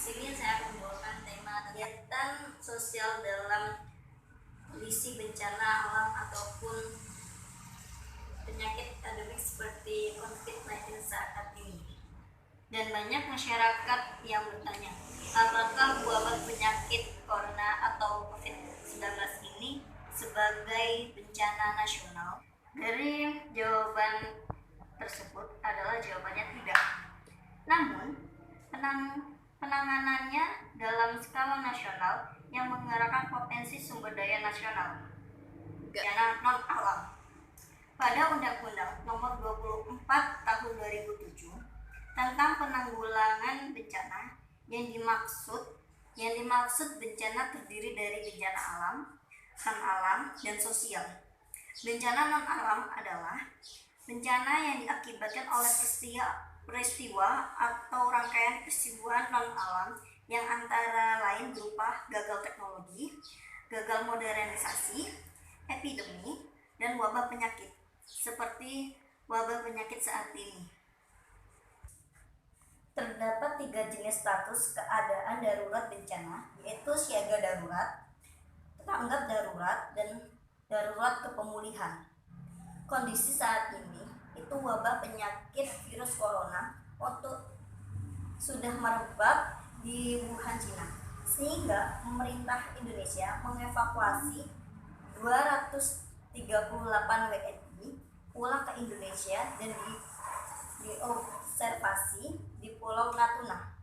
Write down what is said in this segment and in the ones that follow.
sini saya akan membawakan tema kegiatan sosial dalam kondisi bencana alam ataupun penyakit endemik seperti COVID-19 saat ini. Dan banyak masyarakat yang bertanya, apakah wabah penyakit corona atau COVID-19 ini sebagai bencana nasional? Dari jawaban tersebut adalah jawabannya tidak. Namun, penanganannya dalam skala nasional yang menggunakan potensi sumber daya nasional, bencana non-alam. Pada Undang-Undang Nomor 24 Tahun 2007 tentang penanggulangan bencana, yang dimaksud bencana terdiri dari bencana alam, non-alam, dan sosial. Bencana non-alam adalah bencana yang diakibatkan oleh peristiwa atau rangkaian peristiwa non-alam yang antara lain berupa gagal teknologi, gagal modernisasi, epidemi, dan wabah penyakit, seperti wabah penyakit saat ini. Terdapat 3 jenis status keadaan darurat bencana, yaitu siaga darurat, tanggap darurat, dan darurat kepemulihan. Kondisi saat ini itu wabah penyakit virus corona sudah merebak di Wuhan, Cina, sehingga pemerintah Indonesia mengevakuasi 238 WNI pulang ke Indonesia dan diobservasi di Pulau Natuna.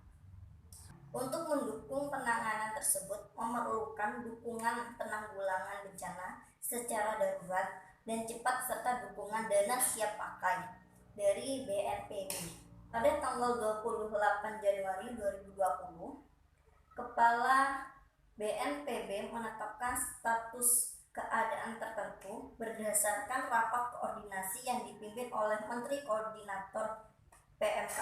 Untuk mendukung penanganan tersebut memerlukan dukungan penanggulangan bencana secara darurat dan cepat serta dukungan dana siap pakai dari BNPB. Pada tanggal 28 Januari 2020, Kepala BNPB menetapkan status keadaan tertentu berdasarkan rapat koordinasi yang dipimpin oleh Menteri Koordinator PMK.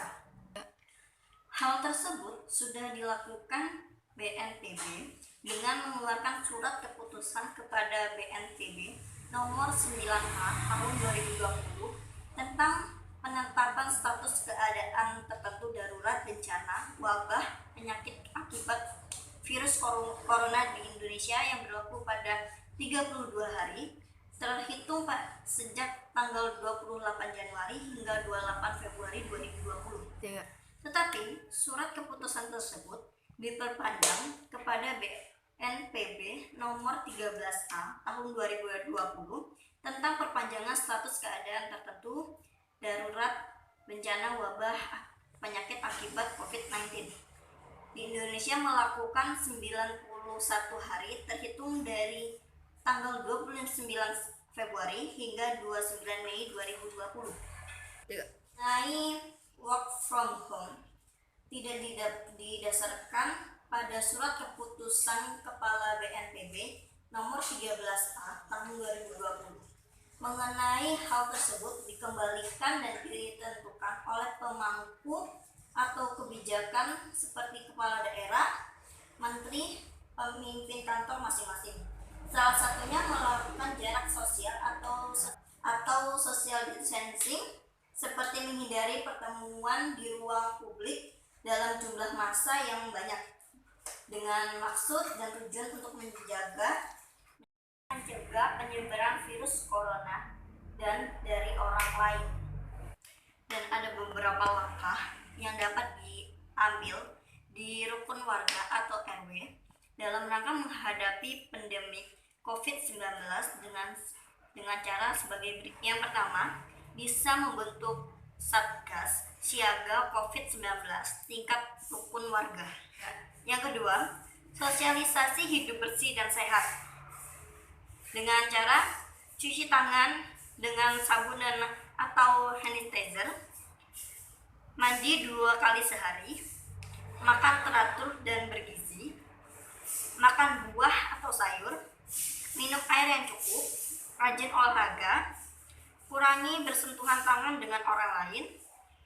Hal tersebut sudah dilakukan BNPB dengan mengeluarkan surat keputusan kepada BNPB nomor 9A tahun 2020 tentang penetapan status keadaan tertentu darurat bencana wabah penyakit akibat virus corona di Indonesia yang berlaku pada 32 hari terhitung sejak tanggal 28 Januari hingga 28 Februari 2020. Tetapi surat keputusan tersebut diperpanjang kepada BNPB nomor 13A tahun 2020 tentang perpanjangan status keadaan tertentu darurat bencana wabah penyakit akibat COVID-19. Di Indonesia melakukan 91 hari terhitung dari tanggal 29 Februari hingga 29 Mei 2020. Work from home tidak didasarkan pada surat keputusan Kepala BNPB nomor 13A tahun 2020. Mengenai hal tersebut dikembalikan dan ditentukan oleh pemangku atau kebijakan seperti kepala daerah, menteri, pemimpin kantor masing-masing. Salah satunya melakukan jarak sosial atau social distancing, seperti menghindari pertemuan di ruang publik dalam jumlah massa yang banyak, dengan maksud dan tujuan untuk mencegah penyebaran virus corona dan dari orang lain. Dan ada beberapa langkah yang dapat diambil di rukun warga atau RW dalam rangka menghadapi pandemi COVID-19 dengan cara sebagai berikut. Yang pertama, bisa membentuk Satgas Siaga COVID-19 tingkat rukun warga. Yang kedua, sosialisasi hidup bersih dan sehat dengan cara cuci tangan dengan sabun atau sanitizer, mandi 2 kali sehari, makan teratur dan bergizi, makan buah atau sayur, minum air yang cukup, rajin olahraga, kurangi bersentuhan tangan dengan orang lain,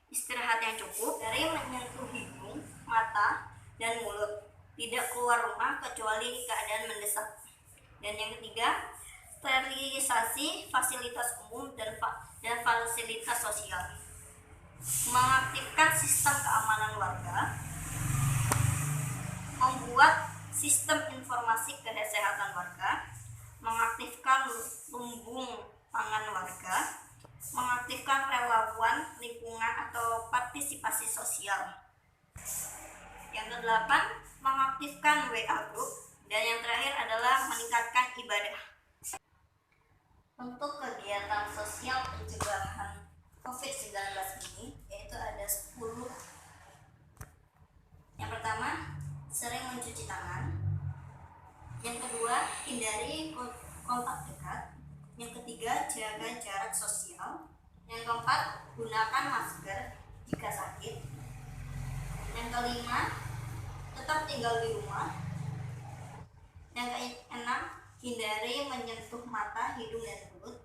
istirahat yang cukup, dari menyentuh hidung, mata, dan mulut, tidak keluar rumah kecuali keadaan mendesak. Dan yang ketiga, sterilisasi fasilitas umum dan fasilitas sosial. Mengaktifkan sistem keamanan warga, membuat sistem informasi kesehatan warga, mengaktifkan lumbung pangan warga, mengaktifkan relawan lingkungan atau partisipasi sosial. Yang kedelapan, mengaktifkan WA group, dan yang terakhir adalah meningkatkan ibadah. Untuk kegiatan sosial pencegahan COVID-19 ini yaitu ada 10. Yang pertama, sering mencuci tangan. Yang kedua, hindari kontak dekat. Yang ketiga, jaga jarak sosial. Yang keempat, gunakan masker jika sakit. Yang kelima, tetap tinggal di rumah. Yang keenam, hindari menyentuh mata, hidung, dan mulut.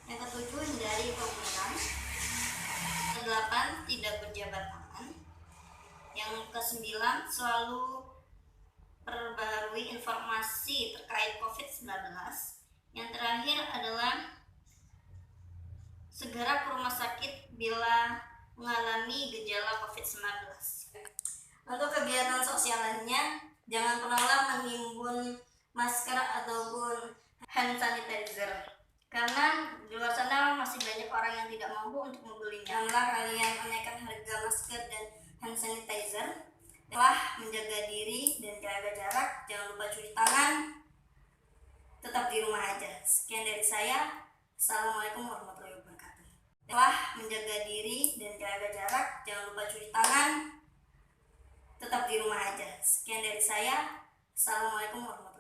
Yang ketujuh, hindari kerumunan. Yang kedelapan, tidak berjabat tangan. Yang kesembilan, selalu perbarui informasi terkait COVID-19. Yang terakhir adalah segera ke rumah sakit bila mengalami gejala COVID-19. Untuk kegiatan sosial lainnya, jangan pernahlah menimbun masker ataupun hand sanitizer, karena di luar sana masih banyak orang yang tidak mampu untuk membelinya. Janganlah kalian menaikkan harga masker dan hand sanitizer. Telah menjaga diri dan jaga jarak, jangan lupa cuci tangan, tetap di rumah aja. Sekian dari saya. Assalamualaikum warahmatullahi wabarakatuh. Telah menjaga diri dan jaga jarak, jangan lupa cuci tangan, tetap di rumah aja. Sekian dari saya. Assalamualaikum warahmatullahi wabarakatuh.